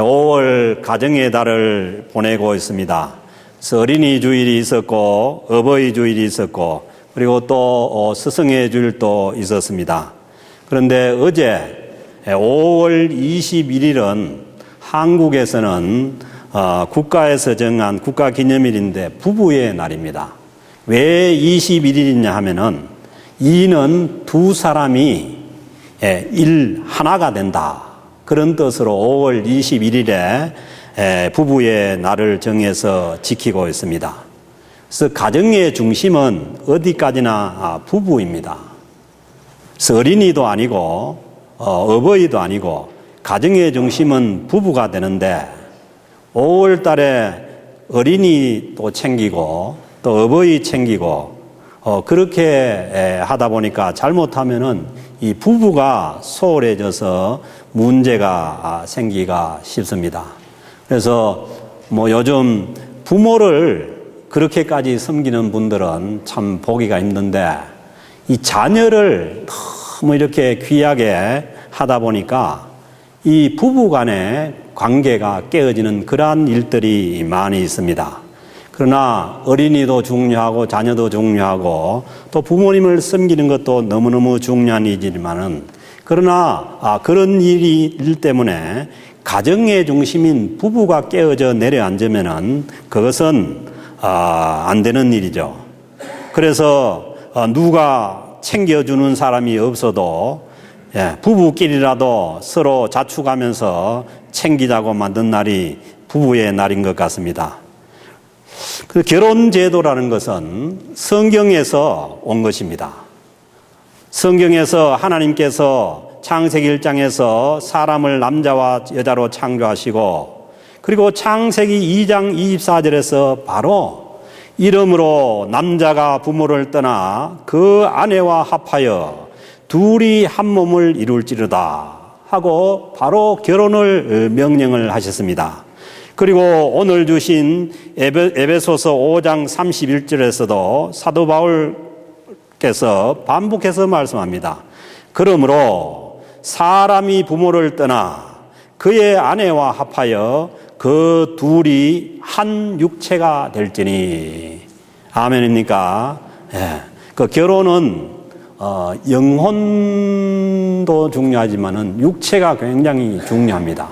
5월 가정의 달을 보내고 있습니다. 그래서 어린이 주일이 있었고 어버이 주일이 있었고 그리고 또 스승의 주일도 있었습니다. 그런데 어제 5월 21일은 한국에서는 국가에서 정한 국가기념일인데 부부의 날입니다. 왜 21일이냐 하면은 이는 두 사람이 하나가 된다. 그런 뜻으로 5월 21일에 부부의 날을 정해서 지키고 있습니다. 그래서 가정의 중심은 어디까지나 부부입니다. 그래서 어린이도 아니고 어버이도 아니고 가정의 중심은 부부가 되는데 5월 달에 어린이 또 챙기고 또 어버이 챙기고 그렇게 하다 보니까 잘못하면은 이 부부가 소홀해져서 문제가 생기기가 쉽습니다. 그래서 요즘 부모를 그렇게까지 섬기는 분들은 참 보기가 힘든데 이 자녀를 너무 이렇게 귀하게 하다 보니까 이 부부 간의 관계가 깨어지는 그러한 일들이 많이 있습니다. 그러나 어린이도 중요하고 자녀도 중요하고 또 부모님을 섬기는 것도 너무너무 중요한 일이지만은 그러나 그런 일 때문에 가정의 중심인 부부가 깨어져 내려앉으면은 그것은 안 되는 일이죠. 그래서 누가 챙겨주는 사람이 없어도 부부끼리라도 서로 자축하면서 챙기자고 만든 날이 부부의 날인 것 같습니다. 그 결혼 제도라는 것은 성경에서 온 것입니다. 성경에서 하나님께서 창세기 1장에서 사람을 남자와 여자로 창조하시고 그리고 창세기 2장 24절에서 바로 이름으로 남자가 부모를 떠나 그 아내와 합하여 둘이 한 몸을 이룰지로다 하고 바로 결혼을 명령을 하셨습니다. 그리고 오늘 주신 에베소서 5장 31절에서도 사도 바울께서 반복해서 말씀합니다. 그러므로 사람이 부모를 떠나 그의 아내와 합하여 그 둘이 한 육체가 될지니. 아멘입니까? 그 결혼은 영혼도 중요하지만은 육체가 굉장히 중요합니다.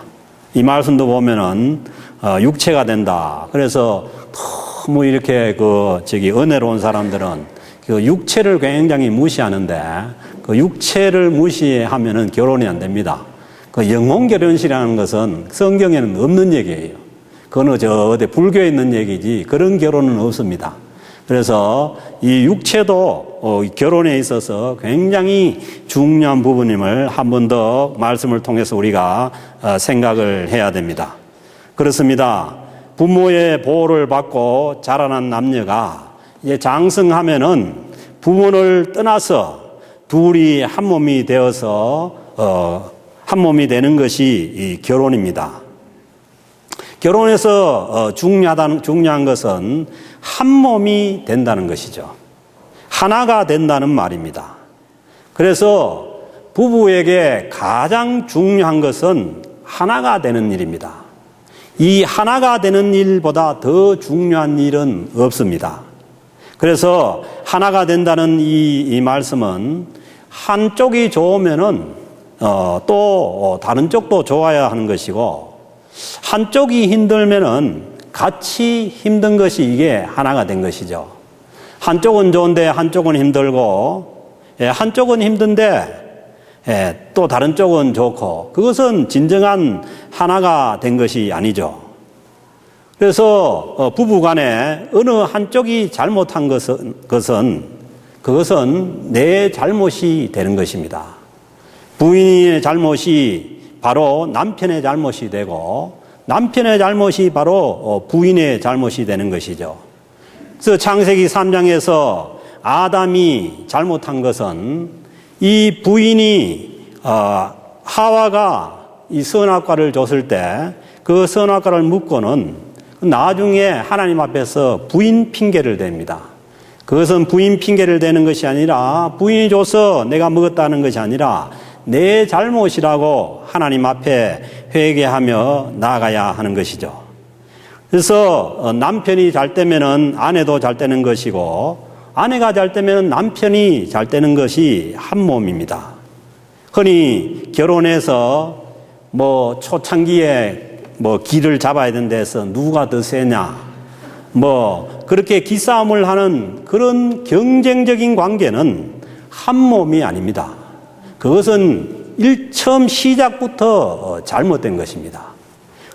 이 말씀도 보면은 육체가 된다. 그래서 너무 이렇게 은혜로운 사람들은 그 육체를 굉장히 무시하는데 그 육체를 무시하면은 결혼이 안 됩니다. 그 영혼 결혼식이라는 것은 성경에는 없는 얘기예요. 그거는 어디 불교에 있는 얘기지 그런 결혼은 없습니다. 그래서 이 육체도 결혼에 있어서 굉장히 중요한 부분임을 한 번 더 말씀을 통해서 우리가 생각을 해야 됩니다. 그렇습니다. 부모의 보호를 받고 자라난 남녀가 이제 장성하면은 부모를 떠나서 둘이 한 몸이 되어서 한 몸이 되는 것이 이 결혼입니다. 결혼에서 중요한 것은 한 몸이 된다는 것이죠. 하나가 된다는 말입니다. 그래서 부부에게 가장 중요한 것은 하나가 되는 일입니다. 이 하나가 되는 일보다 더 중요한 일은 없습니다. 그래서 하나가 된다는 이 말씀은 한쪽이 좋으면은 또 다른 쪽도 좋아야 하는 것이고 한쪽이 힘들면은 같이 힘든 것이 이게 하나가 된 것이죠. 한쪽은 좋은데 한쪽은 힘들고 한쪽은 힘든데 또 다른 쪽은 좋고 그것은 진정한 하나가 된 것이 아니죠. 그래서 부부 간에 어느 한쪽이 잘못한 그것은 내 잘못이 되는 것입니다. 부인의 잘못이 바로 남편의 잘못이 되고 남편의 잘못이 바로 부인의 잘못이 되는 것이죠. 그래서 창세기 3장에서 아담이 잘못한 것은 이 부인이 하와가 이 선악과를 줬을 때 그 선악과를 묻고는 나중에 하나님 앞에서 부인 핑계를 댑니다. 그것은 부인 핑계를 대는 것이 아니라 부인이 줘서 내가 먹었다는 것이 아니라 내 잘못이라고 하나님 앞에 회개하며 나아가야 하는 것이죠. 그래서 남편이 잘 되면은 아내도 잘 되는 것이고, 아내가 잘 되면 남편이 잘 되는 것이 한 몸입니다. 흔히 결혼해서 초창기에 기를 잡아야 된다 해서 누가 더 세냐, 그렇게 기싸움을 하는 그런 경쟁적인 관계는 한 몸이 아닙니다. 그것은 처음 시작부터 잘못된 것입니다.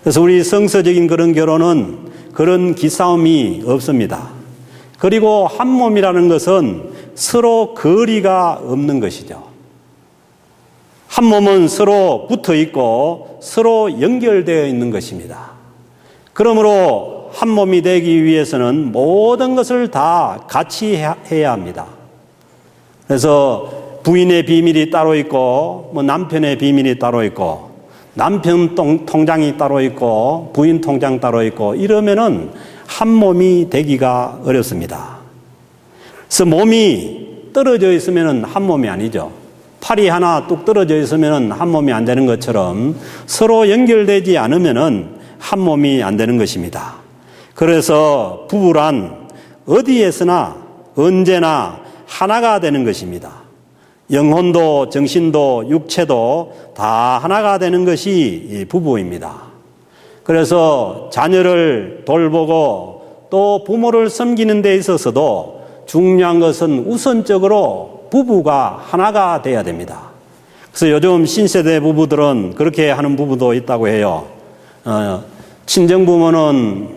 그래서 우리 성서적인 그런 결혼은 그런 기싸움이 없습니다. 그리고 한 몸이라는 것은 서로 거리가 없는 것이죠. 한 몸은 서로 붙어 있고 서로 연결되어 있는 것입니다. 그러므로 한 몸이 되기 위해서는 모든 것을 다 같이 해야 합니다. 그래서 부인의 비밀이 따로 있고, 남편의 비밀이 따로 있고, 남편 통장이 따로 있고, 부인 통장 따로 있고, 이러면은 한 몸이 되기가 어렵습니다. 그래서 몸이 떨어져 있으면은 한 몸이 아니죠. 팔이 하나 뚝 떨어져 있으면은 한 몸이 안 되는 것처럼 서로 연결되지 않으면은 한 몸이 안 되는 것입니다. 그래서 부부란 어디에서나 언제나 하나가 되는 것입니다. 영혼도 정신도 육체도 다 하나가 되는 것이 부부입니다. 그래서 자녀를 돌보고 또 부모를 섬기는 데 있어서도 중요한 것은 우선적으로 부부가 하나가 돼야 됩니다. 그래서 요즘 신세대 부부들은 그렇게 하는 부부도 있다고 해요. 친정부모는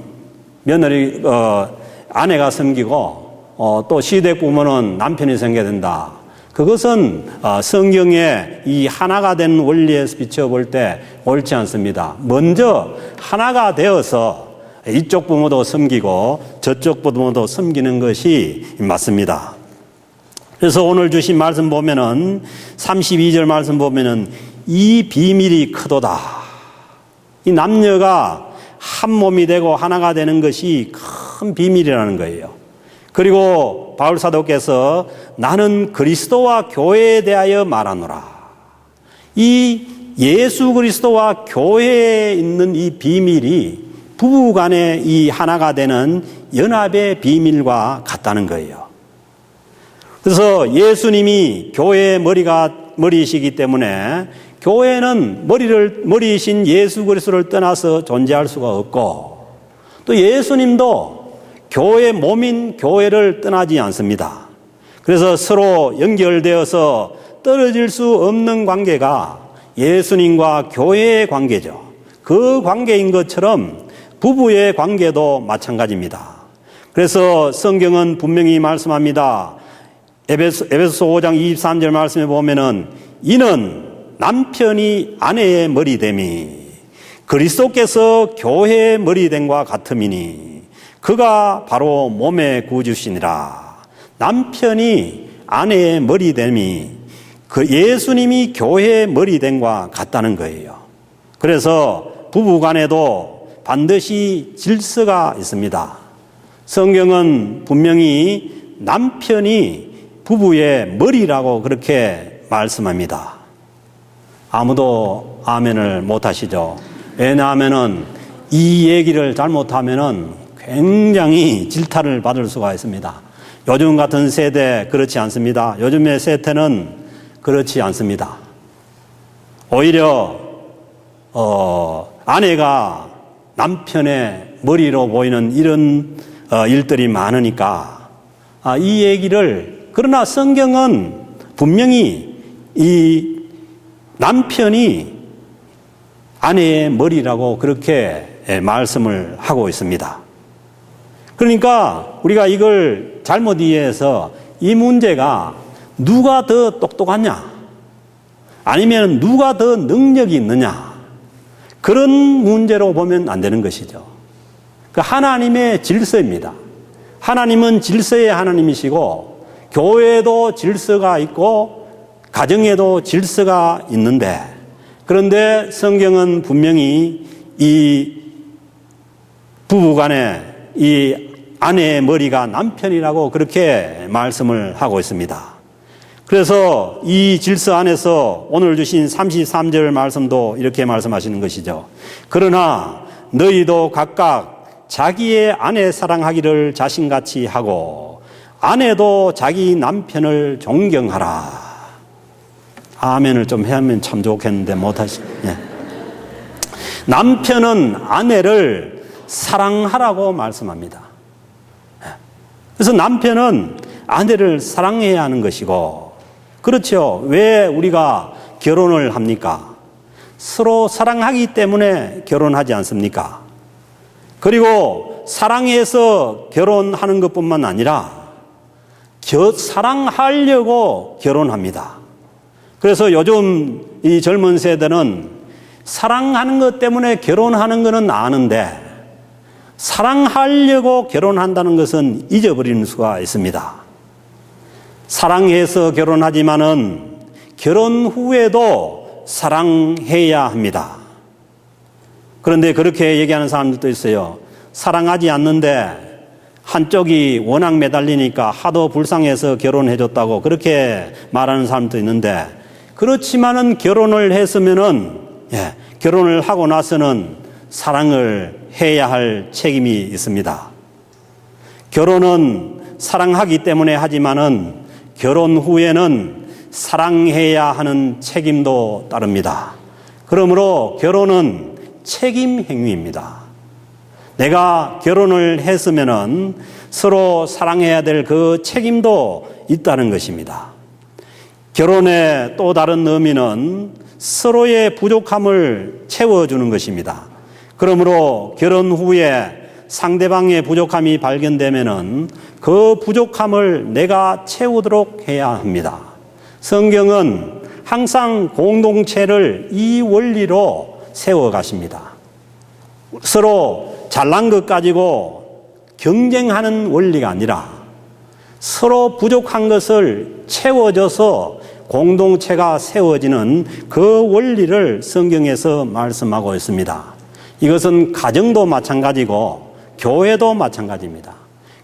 며느리, 아내가 섬기고 또 시댁 부모는 남편이 섬겨야 된다. 그것은 성경의 이 하나가 된 원리에서 비춰볼 때 옳지 않습니다. 먼저 하나가 되어서 이쪽 부모도 섬기고 저쪽 부모도 섬기는 것이 맞습니다. 그래서 오늘 주신 말씀 보면은 32절 말씀 보면은 이 비밀이 크도다. 이 남녀가 한 몸이 되고 하나가 되는 것이 큰 비밀이라는 거예요. 그리고 바울 사도께서 나는 그리스도와 교회에 대하여 말하노라. 이 예수 그리스도와 교회에 있는 이 비밀이 부부간의 이 하나가 되는 연합의 비밀과 같다는 거예요. 그래서 예수님이 교회의 머리이시기 때문에 교회는 머리이신 예수 그리스도를 떠나서 존재할 수가 없고, 또 예수님도 교회 몸인 교회를 떠나지 않습니다. 그래서 서로 연결되어서 떨어질 수 없는 관계가 예수님과 교회의 관계죠. 그 관계인 것처럼 부부의 관계도 마찬가지입니다. 그래서 성경은 분명히 말씀합니다. 에베소서 5장 23절 말씀에 보면은 이는 남편이 아내의 머리됨이 그리스도께서 교회의 머리됨과 같음이니 그가 바로 몸의 구주시니라. 남편이 아내의 머리됨이 그 예수님이 교회의 머리됨과 같다는 거예요. 그래서 부부간에도 반드시 질서가 있습니다. 성경은 분명히 남편이 부부의 머리라고 그렇게 말씀합니다. 아무도 아멘을 못 하시죠. 왜냐하면은 이 얘기를 잘못하면은 굉장히 질타를 받을 수가 있습니다. 요즘 같은 세대 그렇지 않습니다. 요즘의 세대는 그렇지 않습니다. 오히려 아내가 남편의 머리로 보이는 이런 일들이 많으니까 이 얘기를, 그러나 성경은 분명히 이 남편이 아내의 머리라고 그렇게 말씀을 하고 있습니다. 그러니까 우리가 이걸 잘못 이해해서 이 문제가 누가 더 똑똑하냐, 아니면 누가 더 능력이 있느냐, 그런 문제로 보면 안 되는 것이죠. 그 하나님의 질서입니다. 하나님은 질서의 하나님이시고 교회에도 질서가 있고 가정에도 질서가 있는데, 그런데 성경은 분명히 이 부부간에 이 아내의 머리가 남편이라고 그렇게 말씀을 하고 있습니다. 그래서 이 질서 안에서 오늘 주신 33절 말씀도 이렇게 말씀하시는 것이죠. 그러나 너희도 각각 자기의 아내 사랑하기를 자신같이 하고 아내도 자기 남편을 존경하라. 아멘을 좀 하면 참 좋겠는데 못하시. 예. 남편은 아내를 사랑하라고 말씀합니다. 그래서 남편은 아내를 사랑해야 하는 것이고, 그렇죠. 왜 우리가 결혼을 합니까? 서로 사랑하기 때문에 결혼하지 않습니까? 그리고 사랑해서 결혼하는 것뿐만 아니라 사랑하려고 결혼합니다. 그래서 요즘 이 젊은 세대는 사랑하는 것 때문에 결혼하는 것은 아는데 사랑하려고 결혼한다는 것은 잊어버리는 수가 있습니다. 사랑해서 결혼하지만은 결혼 후에도 사랑해야 합니다. 그런데 그렇게 얘기하는 사람들도 있어요. 사랑하지 않는데 한쪽이 워낙 매달리니까 하도 불쌍해서 결혼해줬다고 그렇게 말하는 사람도 있는데, 그렇지만은 결혼을 했으면은, 결혼을 하고 나서는 사랑을 해야 할 책임이 있습니다. 결혼은 사랑하기 때문에 하지만은 결혼 후에는 사랑해야 하는 책임도 따릅니다. 그러므로 결혼은 책임 행위입니다. 내가 결혼을 했으면은 서로 사랑해야 될 그 책임도 있다는 것입니다. 결혼의 또 다른 의미는 서로의 부족함을 채워주는 것입니다. 그러므로 결혼 후에 상대방의 부족함이 발견되면은 그 부족함을 내가 채우도록 해야 합니다. 성경은 항상 공동체를 이 원리로 세워가십니다. 서로 잘난 것 가지고 경쟁하는 원리가 아니라 서로 부족한 것을 채워줘서 공동체가 세워지는 그 원리를 성경에서 말씀하고 있습니다. 이것은 가정도 마찬가지고 교회도 마찬가지입니다.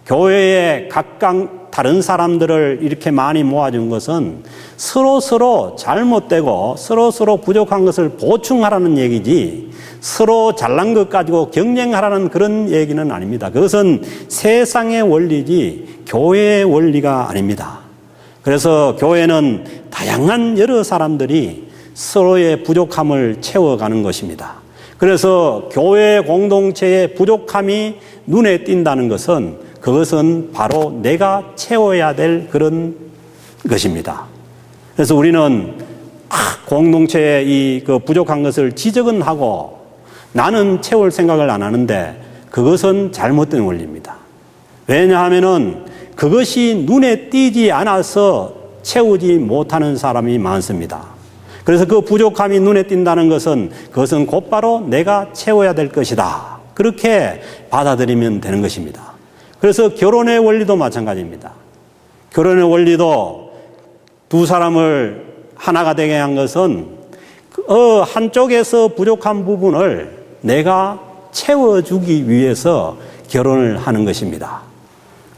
교회에 각각 다른 사람들을 이렇게 많이 모아준 것은 서로 잘못되고 서로 부족한 것을 보충하라는 얘기지 서로 잘난 것 가지고 경쟁하라는 그런 얘기는 아닙니다. 그것은 세상의 원리지 교회의 원리가 아닙니다. 그래서 교회는 다양한 여러 사람들이 서로의 부족함을 채워가는 것입니다. 그래서 교회 공동체의 부족함이 눈에 띈다는 것은 그것은 바로 내가 채워야 될 그런 것입니다. 그래서 우리는 공동체의 이 그 부족한 것을 지적은 하고 나는 채울 생각을 안 하는데 그것은 잘못된 원리입니다. 왜냐하면은 그것이 눈에 띄지 않아서 채우지 못하는 사람이 많습니다. 그래서 그 부족함이 눈에 띈다는 것은 그것은 곧바로 내가 채워야 될 것이다. 그렇게 받아들이면 되는 것입니다. 그래서 결혼의 원리도 마찬가지입니다. 결혼의 원리도 두 사람을 하나가 되게 한 것은 한쪽에서 부족한 부분을 내가 채워주기 위해서 결혼을 하는 것입니다.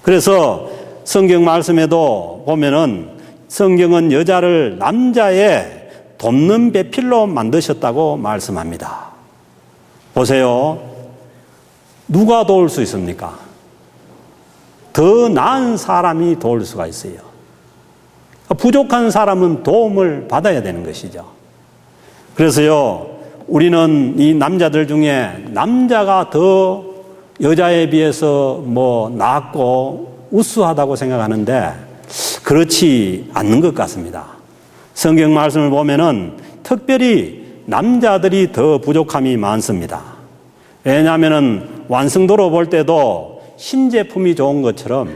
그래서 성경 말씀에도 보면은 성경은 여자를 남자의 돕는 배필로 만드셨다고 말씀합니다. 보세요. 누가 도울 수 있습니까? 더 나은 사람이 도울 수가 있어요. 부족한 사람은 도움을 받아야 되는 것이죠. 그래서요, 우리는 이 남자들 중에 남자가 더 여자에 비해서 낫고 우수하다고 생각하는데 그렇지 않는 것 같습니다. 성경 말씀을 보면은 특별히 남자들이 더 부족함이 많습니다. 왜냐하면은 완성도로 볼 때도 신제품이 좋은 것처럼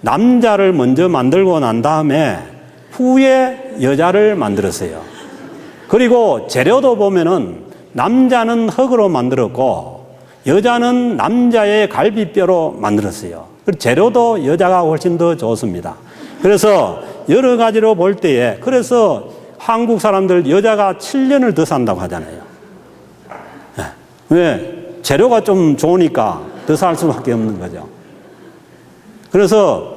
남자를 먼저 만들고 난 다음에 후에 여자를 만들었어요. 그리고 재료도 보면은 남자는 흙으로 만들었고 여자는 남자의 갈비뼈로 만들었어요. 재료도 여자가 훨씬 더 좋습니다. 그래서 여러 가지로 볼 때에 그래서 한국 사람들 여자가 7년을 더 산다고 하잖아요. 왜? 재료가 좀 좋으니까 더 살 수밖에 없는 거죠. 그래서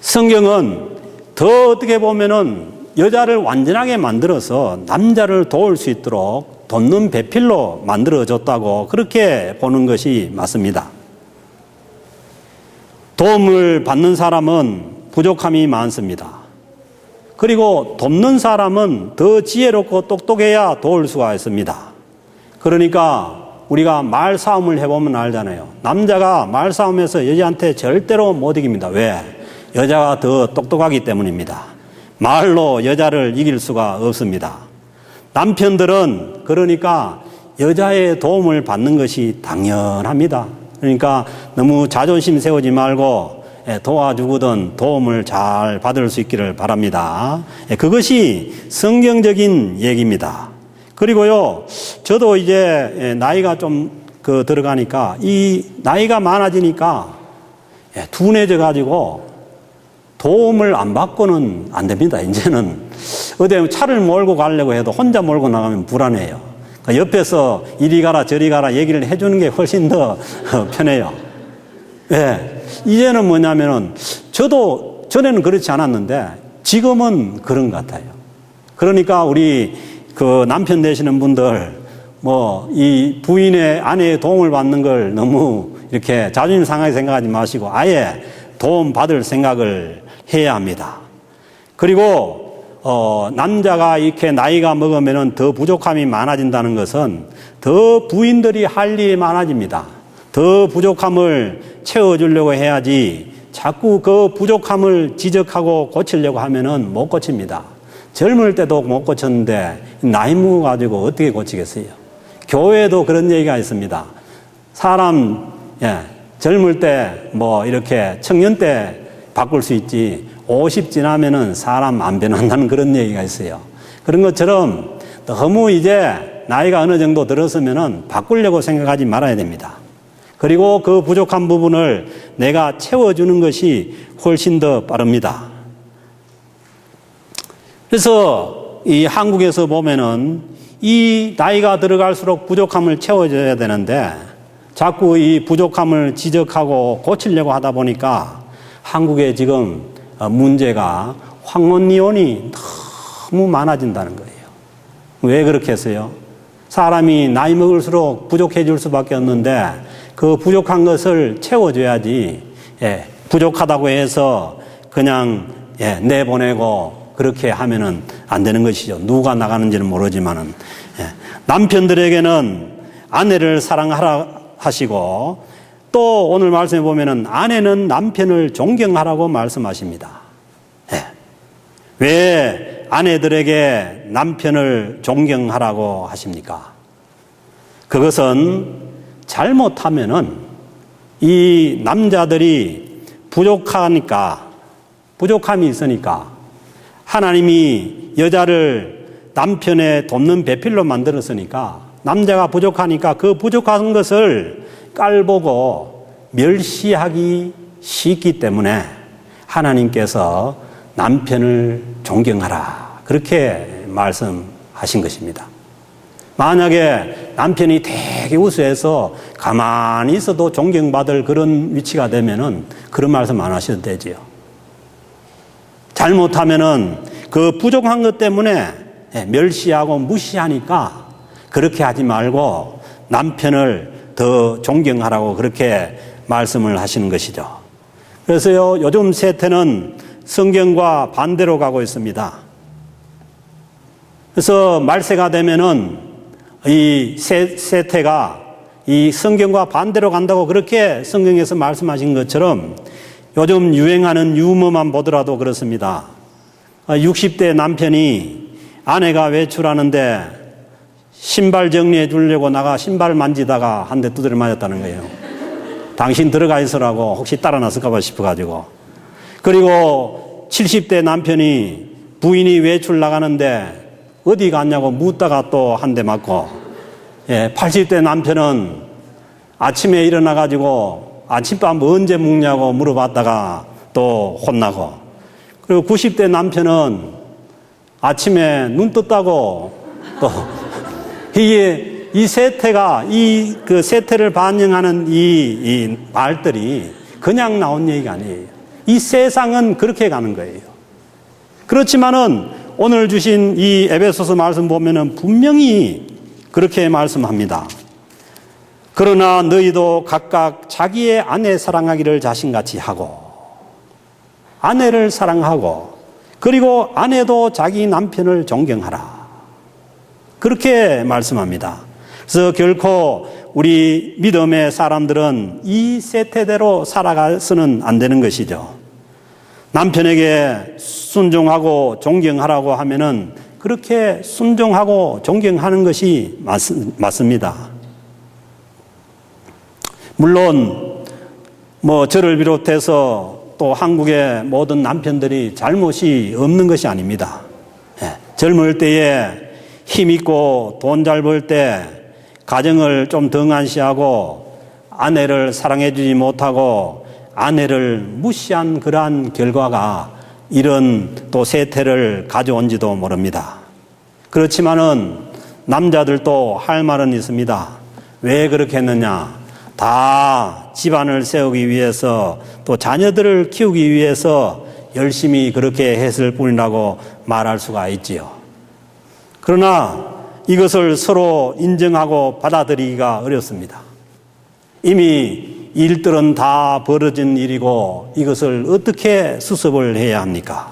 성경은 더 어떻게 보면은 여자를 완전하게 만들어서 남자를 도울 수 있도록 돕는 배필로 만들어줬다고 그렇게 보는 것이 맞습니다. 도움을 받는 사람은 부족함이 많습니다. 그리고 돕는 사람은 더 지혜롭고 똑똑해야 도울 수가 있습니다. 그러니까 우리가 말싸움을 해보면 알잖아요. 남자가 말싸움에서 여자한테 절대로 못 이깁니다. 왜? 여자가 더 똑똑하기 때문입니다. 말로 여자를 이길 수가 없습니다. 남편들은 그러니까 여자의 도움을 받는 것이 당연합니다. 그러니까 너무 자존심 세우지 말고 도와주거든 도움을 잘 받을 수 있기를 바랍니다. 그것이 성경적인 얘기입니다. 그리고요, 저도 이제 나이가 좀 들어가니까 이 나이가 많아지니까 둔해져 가지고 도움을 안 받고는 안 됩니다. 이제는 어디 차를 몰고 가려고 해도 혼자 몰고 나가면 불안해요. 그러니까 옆에서 이리 가라 저리 가라 얘기를 해주는 게 훨씬 더 편해요. 네. 이제는 뭐냐면은 저도 전에는 그렇지 않았는데 지금은 그런 것 같아요. 그러니까 우리 남편 되시는 분들 이 부인의 아내의 도움을 받는 걸 너무 이렇게 자존심 상하게 생각하지 마시고 아예 도움 받을 생각을 해야 합니다. 그리고 남자가 이렇게 나이가 먹으면은 더 부족함이 많아진다는 것은 더 부인들이 할 일이 많아집니다. 더 부족함을 채워주려고 해야지 자꾸 그 부족함을 지적하고 고치려고 하면은 못 고칩니다. 젊을 때도 못 고쳤는데 나이 먹어가지고 어떻게 고치겠어요? 교회에도 그런 얘기가 있습니다. 사람 젊을 때 이렇게 청년 때 바꿀 수 있지 50 지나면은 사람 안 변한다는 그런 얘기가 있어요. 그런 것처럼 너무 이제 나이가 어느 정도 들었으면은 바꾸려고 생각하지 말아야 됩니다. 그리고 그 부족한 부분을 내가 채워주는 것이 훨씬 더 빠릅니다. 그래서 이 한국에서 보면은 이 나이가 들어갈수록 부족함을 채워줘야 되는데 자꾸 이 부족함을 지적하고 고치려고 하다 보니까 한국에 지금 문제가 황혼이혼이 너무 많아진다는 거예요. 왜 그렇게 했어요? 사람이 나이 먹을수록 부족해질 수밖에 없는데 그 부족한 것을 채워줘야지 부족하다고 해서 그냥 내보내고 그렇게 하면은 안 되는 것이죠. 누가 나가는지는 모르지만은 남편들에게는 아내를 사랑하라 하시고 또 오늘 말씀해 보면은 아내는 남편을 존경하라고 말씀하십니다. 왜 아내들에게 남편을 존경하라고 하십니까? 그것은 잘못하면은 이 남자들이 부족함이 있으니까 하나님이 여자를 남편의 돕는 배필로 만들었으니까 남자가 부족하니까 그 부족한 것을 깔보고 멸시하기 쉽기 때문에 하나님께서 남편을 존경하라 그렇게 말씀하신 것입니다. 만약에 남편이 되게 우수해서 가만히 있어도 존경받을 그런 위치가 되면은 그런 말씀 안 하셔도 되지요. 잘못하면은 그 부족한 것 때문에 멸시하고 무시하니까 그렇게 하지 말고 남편을 더 존경하라고 그렇게 말씀을 하시는 것이죠. 그래서요, 요즘 세태는 성경과 반대로 가고 있습니다. 그래서 말세가 되면은 이 세태가 이 성경과 반대로 간다고 그렇게 성경에서 말씀하신 것처럼 요즘 유행하는 유머만 보더라도 그렇습니다. 60대 남편이 아내가 외출하는데 신발 정리해 주려고 나가 신발 만지다가 한 대 두드려 맞았다는 거예요. 당신 들어가 있으라고 혹시 따라 났을까 싶어가지고. 그리고 70대 남편이 부인이 외출 나가는데 어디 갔냐고 묻다가 또 한 대 맞고, 80대 남편은 아침에 일어나가지고 아침밥 언제 먹냐고 물어봤다가 또 혼나고, 그리고 90대 남편은 아침에 눈 떴다고 또 이게 이 세태가 그 세태를 반영하는 이 말들이 그냥 나온 얘기가 아니에요. 이 세상은 그렇게 가는 거예요. 그렇지만은 오늘 주신 이 에베소서 말씀 보면은 분명히 그렇게 말씀합니다. 그러나 너희도 각각 자기의 아내 사랑하기를 자신같이 하고, 아내를 사랑하고, 그리고 아내도 자기 남편을 존경하라. 그렇게 말씀합니다. 그래서 결코 우리 믿음의 사람들은 이 세태대로 살아가서는 안 되는 것이죠. 남편에게 순종하고 존경하라고 하면은 그렇게 순종하고 존경하는 것이 맞습니다. 물론 저를 비롯해서 또 한국의 모든 남편들이 잘못이 없는 것이 아닙니다. 젊을 때에 힘있고 돈 잘 벌 때 가정을 좀 등한시하고 아내를 사랑해 주지 못하고 아내를 무시한 그러한 결과가 이런 또 세태를 가져온지도 모릅니다. 그렇지만은 남자들도 할 말은 있습니다. 왜 그렇게 했느냐? 다 집안을 세우기 위해서 또 자녀들을 키우기 위해서 열심히 그렇게 했을 뿐이라고 말할 수가 있지요. 그러나 이것을 서로 인정하고 받아들이기가 어렵습니다. 이미 일들은 다 벌어진 일이고 이것을 어떻게 수습을 해야 합니까?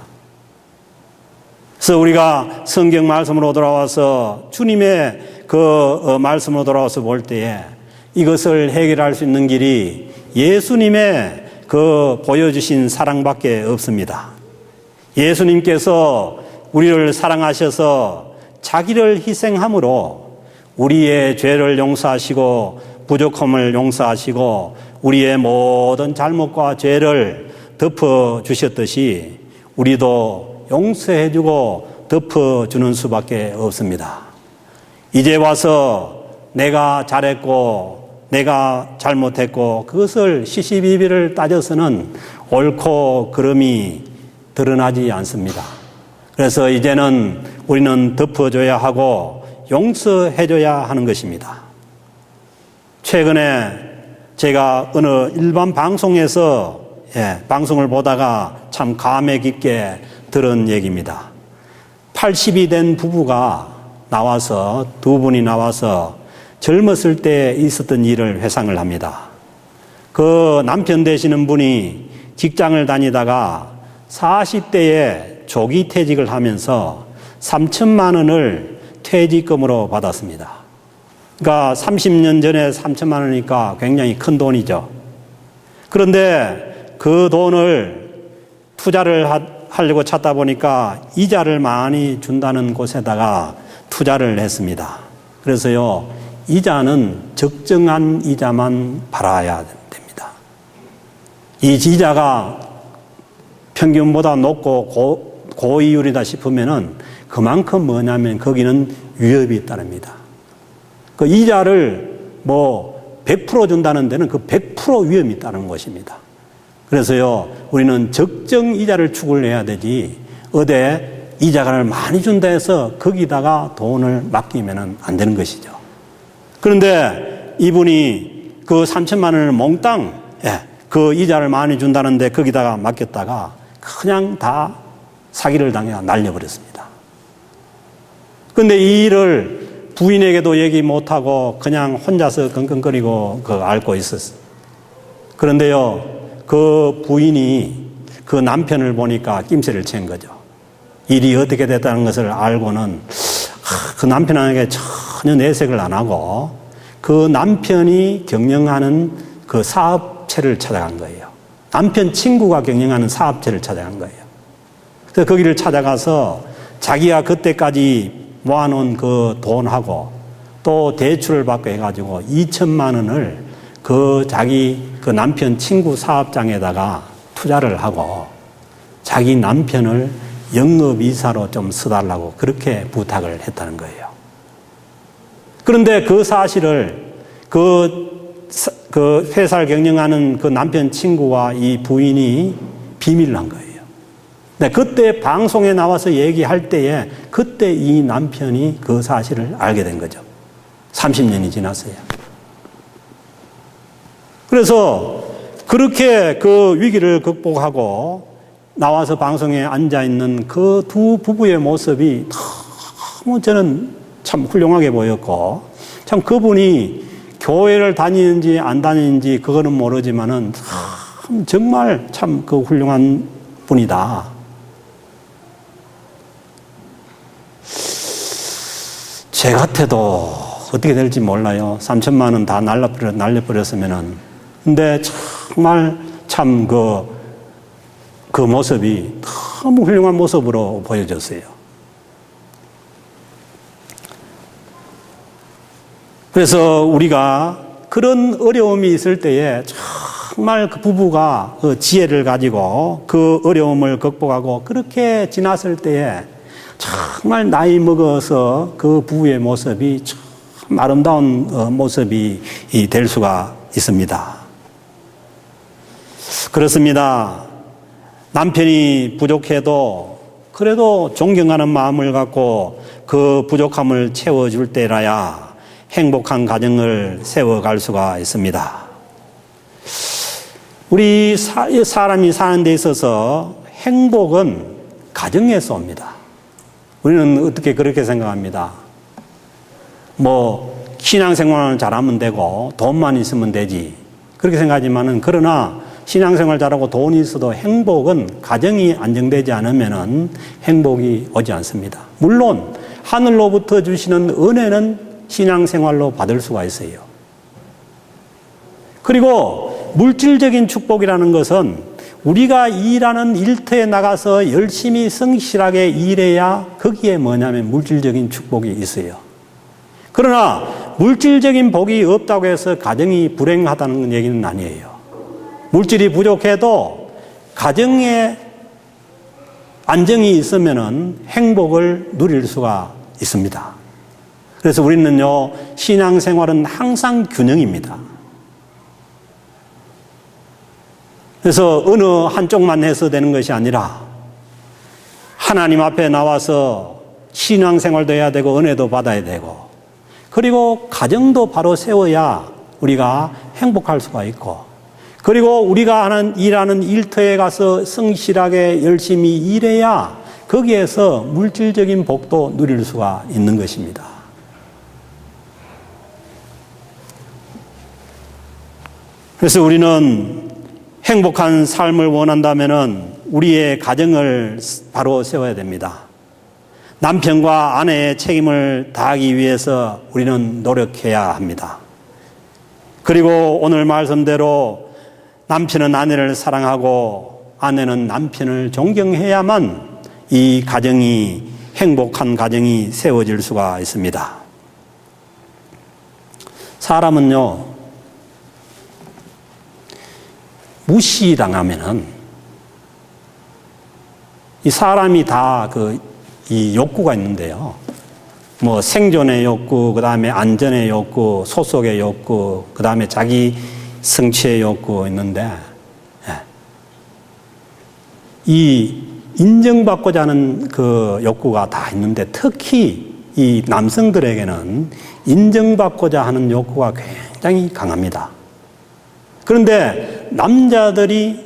그래서 우리가 성경 말씀으로 돌아와서 주님의 그 말씀으로 돌아와서 볼 때에 이것을 해결할 수 있는 길이 예수님의 그 보여주신 사랑밖에 없습니다. 예수님께서 우리를 사랑하셔서 자기를 희생함으로 우리의 죄를 용서하시고 부족함을 용서하시고 우리의 모든 잘못과 죄를 덮어주셨듯이 우리도 용서해주고 덮어주는 수밖에 없습니다. 이제 와서 내가 잘했고 내가 잘못했고 그것을 시시비비를 따져서는 옳고 그름이 드러나지 않습니다. 그래서 이제는 우리는 덮어줘야 하고 용서해줘야 하는 것입니다. 최근에 제가 어느 일반 방송에서 방송을 보다가 참 감회 깊게 들은 얘기입니다. 80이 된 부부가 나와서 두 분이 나와서 젊었을 때 있었던 일을 회상을 합니다. 그 남편 되시는 분이 직장을 다니다가 40대에 조기 퇴직을 하면서 3천만 원을 퇴직금으로 받았습니다. 그러니까 30년 전에 3천만 원이니까 굉장히 큰 돈이죠. 그런데 그 돈을 투자를 하려고 찾다 보니까 이자를 많이 준다는 곳에다가 투자를 했습니다. 그래서요, 이자는 적정한 이자만 받아야 됩니다. 이 이자가 평균보다 높고 고이율이다 싶으면은 그만큼 뭐냐면 거기는 위협이 따릅니다. 그 이자를 100% 준다는 데는 그 100% 위험이 따르는 것입니다. 그래서요, 우리는 적정 이자를 추구해야 되지, 어디 이자를 많이 준다 해서 거기다가 돈을 맡기면 안 되는 것이죠. 그런데 이분이 그 3천만 원을 몽땅, 그 이자를 많이 준다는데 거기다가 맡겼다가 그냥 다 사기를 당해 날려버렸습니다. 그런데 이 일을 부인에게도 얘기 못하고 그냥 혼자서 끙끙거리고 앓고 있었어요. 그런데요, 그 부인이 그 남편을 보니까 낌새를 챈 거죠. 일이 어떻게 됐다는 것을 알고는 그 남편에게 전혀 내색을 안 하고 그 남편이 경영하는 그 사업체를 찾아간 거예요. 남편 친구가 경영하는 사업체를 찾아간 거예요. 그래서 거기를 찾아가서 자기가 그때까지 모아놓은 그 돈하고 또 대출을 받고 해가지고 2천만 원을 자기 남편 친구 사업장에다가 투자를 하고 자기 남편을 영업이사로 좀 써달라고 그렇게 부탁을 했다는 거예요. 그런데 그 사실을 그 회사를 경영하는 그 남편 친구와 이 부인이 비밀로 한 거예요. 네, 그때 방송에 나와서 얘기할 때에 그때 이 남편이 그 사실을 알게 된 거죠. 30년이 지났어요. 그래서 그렇게 그 위기를 극복하고 나와서 방송에 앉아있는 그 두 부부의 모습이 너무 저는 참 훌륭하게 보였고, 참 그분이 교회를 다니는지 안 다니는지 그거는 모르지만은 정말 참 그 훌륭한 분이다. 제 같아도 어떻게 될지 몰라요. 3천만 원 다 날려버렸으면은. 근데 정말 참 그 모습이 너무 훌륭한 모습으로 보여졌어요. 그래서 우리가 그런 어려움이 있을 때에 정말 그 부부가 그 지혜를 가지고 그 어려움을 극복하고 그렇게 지났을 때에 정말 나이 먹어서 그 부부의 모습이 참 아름다운 모습이 될 수가 있습니다. 그렇습니다. 남편이 부족해도 그래도 존경하는 마음을 갖고 그 부족함을 채워줄 때라야 행복한 가정을 세워갈 수가 있습니다. 우리 사람이 사는 데 있어서 행복은 가정에서 옵니다. 우리는 어떻게 그렇게 생각합니다. 뭐 신앙생활을 잘하면 되고 돈만 있으면 되지 그렇게 생각하지만은, 그러나 신앙생활 잘하고 돈이 있어도 행복은 가정이 안정되지 않으면은 행복이 오지 않습니다. 물론 하늘로부터 주시는 은혜는 신앙생활로 받을 수가 있어요. 그리고 물질적인 축복이라는 것은 우리가 일하는 일터에 나가서 열심히 성실하게 일해야 거기에 뭐냐면 물질적인 축복이 있어요. 그러나 물질적인 복이 없다고 해서 가정이 불행하다는 얘기는 아니에요. 물질이 부족해도 가정에 안정이 있으면은 행복을 누릴 수가 있습니다. 그래서 우리는요, 신앙생활은 항상 균형입니다. 그래서 어느 한쪽만 해서 되는 것이 아니라 하나님 앞에 나와서 신앙생활도 해야 되고 은혜도 받아야 되고, 그리고 가정도 바로 세워야 우리가 행복할 수가 있고, 그리고 우리가 일하는 일터에 가서 성실하게 열심히 일해야 거기에서 물질적인 복도 누릴 수가 있는 것입니다. 그래서 우리는 행복한 삶을 원한다면은 우리의 가정을 바로 세워야 됩니다. 남편과 아내의 책임을 다하기 위해서 우리는 노력해야 합니다. 그리고 오늘 말씀대로 남편은 아내를 사랑하고 아내는 남편을 존경해야만 이 가정이 행복한 가정이 세워질 수가 있습니다. 사람은요, 무시당하면은 이 사람이 다 이 욕구가 있는데요. 뭐 생존의 욕구, 그 다음에 안전의 욕구, 소속의 욕구, 그 다음에 자기 성취의 욕구 있는데, 이 인정받고자 하는 그 욕구가 다 있는데, 특히 이 남성들에게는 인정받고자 하는 욕구가 굉장히 강합니다. 그런데 남자들이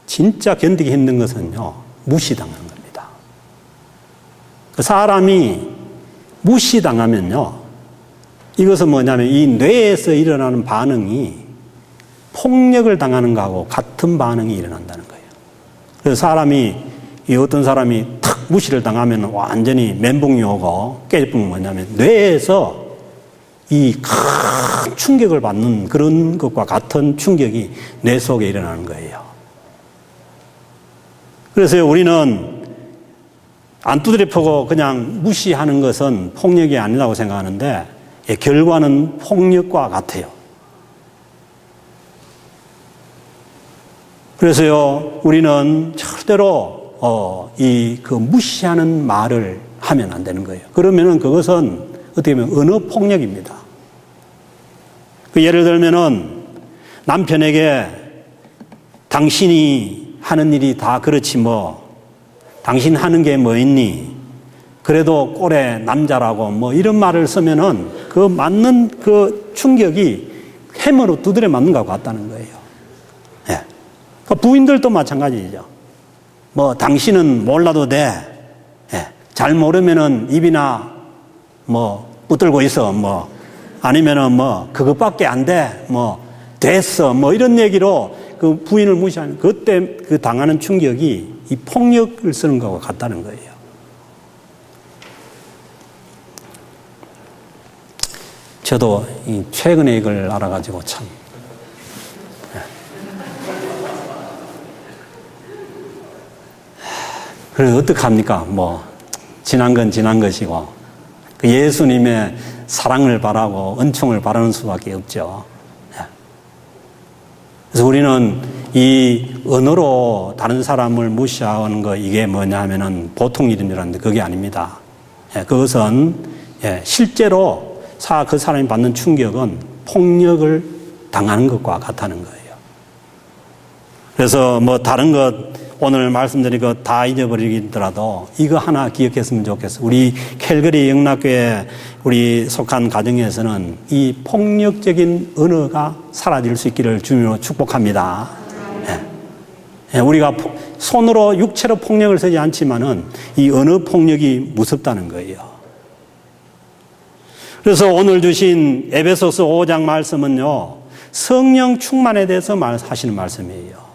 진짜 견디기 힘든 것은요, 무시당하는 겁니다. 사람이 무시당하면요, 이것은 뭐냐면 이 뇌에서 일어나는 반응이 폭력을 당하는 거하고 같은 반응이 일어난다는 거예요. 그래서 어떤 사람이 탁 무시를 당하면 완전히 멘붕이 오고 깨지는 뭐냐면 뇌에서 이 큰 충격을 받는 그런 것과 같은 충격이 뇌 속에 일어나는 거예요. 그래서 우리는 안 두드려 펴고 그냥 무시하는 것은 폭력이 아니라고 생각하는데, 결과는 폭력과 같아요. 그래서요, 우리는 절대로 그 무시하는 말을 하면 안 되는 거예요. 그러면은 그것은 어떻게 보면 언어 폭력입니다. 예를 들면은 남편에게 당신이 하는 일이 다 그렇지 뭐, 당신 하는 게 뭐 있니? 그래도 꼴에 남자라고 뭐 이런 말을 쓰면은 그 맞는 그 충격이 해머로 두드려 맞는 것 같다는 거예요. 예. 그러니까 부인들도 마찬가지죠. 뭐 당신은 몰라도 돼. 예, 잘 모르면은 입이나 뭐 붙들고 있어. 뭐 아니면은 뭐 그것밖에 안 돼. 뭐 됐어. 뭐 이런 얘기로 그 부인을 무시하는 그때 그 당하는 충격이 이 폭력을 쓰는 것과 같다는 거예요. 저도 최근에 이걸 알아가지고 참. 그래서 어떡합니까? 뭐, 지난 건 지난 것이고, 그 예수님의 사랑을 바라고 은총을 바라는 수밖에 없죠. 그래서 우리는 이 언어로 다른 사람을 무시하는 거 이게 뭐냐 하면은 보통 일인 줄 알았는데 그게 아닙니다. 그것은 실제로 그 사람이 받는 충격은 폭력을 당하는 것과 같다는 거예요. 그래서 뭐 다른 것 오늘 말씀드린 것 다 잊어버리더라도 이거 하나 기억했으면 좋겠어요. 우리 캘거리 영락교회 우리 속한 가정에서는 이 폭력적인 언어가 사라질 수 있기를 주님으로 축복합니다. 우리가 손으로 육체로 폭력을 쓰지 않지만은 이 언어 폭력이 무섭다는 거예요. 그래서 오늘 주신 에베소서 5장 말씀은요, 성령 충만에 대해서 하시는 말씀이에요.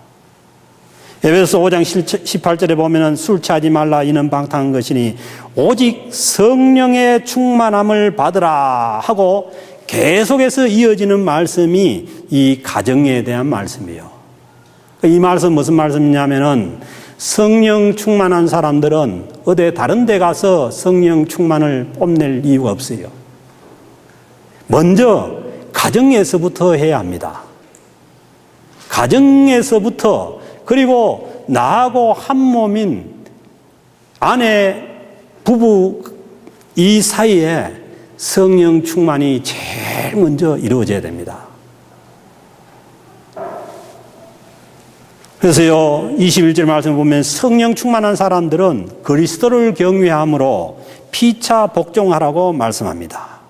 에베소서 5장 18절에 보면은 술 취하지 말라 이는 방탕한 것이니 오직 성령의 충만함을 받으라 하고 계속해서 이어지는 말씀이 이 가정에 대한 말씀이에요. 이 말씀 무슨 말씀이냐면은 성령 충만한 사람들은 어디 다른 데 가서 성령 충만을 뽐낼 이유가 없어요. 먼저 가정에서부터 해야 합니다. 가정에서부터 그리고 나하고 한 몸인 아내, 부부 이 사이에 성령 충만이 제일 먼저 이루어져야 됩니다. 그래서요, 21절 말씀 보면 성령 충만한 사람들은 그리스도를 경외함으로 피차 복종하라고 말씀합니다.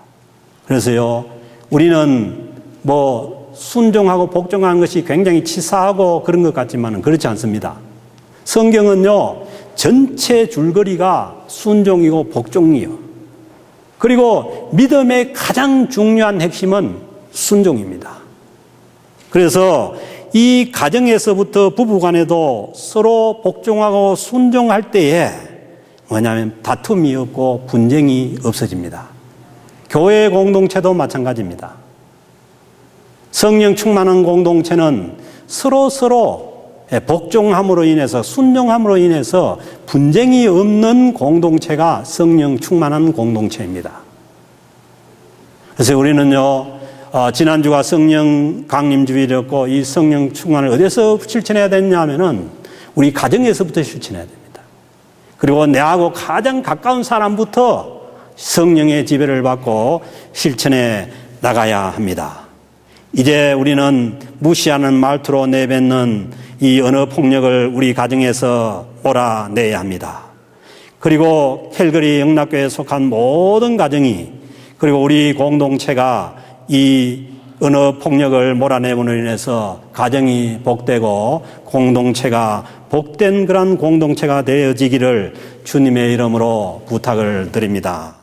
그래서요, 우리는 뭐 순종하고 복종하는 것이 굉장히 치사하고 그런 것 같지만 그렇지 않습니다. 성경은요, 전체 줄거리가 순종이고 복종이요. 그리고 믿음의 가장 중요한 핵심은 순종입니다. 그래서 이 가정에서부터 부부간에도 서로 복종하고 순종할 때에 뭐냐면 다툼이 없고 분쟁이 없어집니다. 교회 공동체도 마찬가지입니다. 성령 충만한 공동체는 서로 복종함으로 인해서 순종함으로 인해서 분쟁이 없는 공동체가 성령 충만한 공동체입니다. 그래서 우리는요, 지난주가 성령 강림 주일이었고 이 성령 충만을 어디서 실천해야 되냐면은 우리 가정에서부터 실천해야 됩니다. 그리고 내하고 가장 가까운 사람부터 성령의 지배를 받고 실천해 나가야 합니다. 이제 우리는 무시하는 말투로 내뱉는 이 언어 폭력을 우리 가정에서 몰아내야 합니다. 그리고 캘거리 영락교회에 속한 모든 가정이 그리고 우리 공동체가 이 언어 폭력을 몰아내므로 인해서 가정이 복되고 공동체가 복된 그런 공동체가 되어지기를 주님의 이름으로 부탁을 드립니다.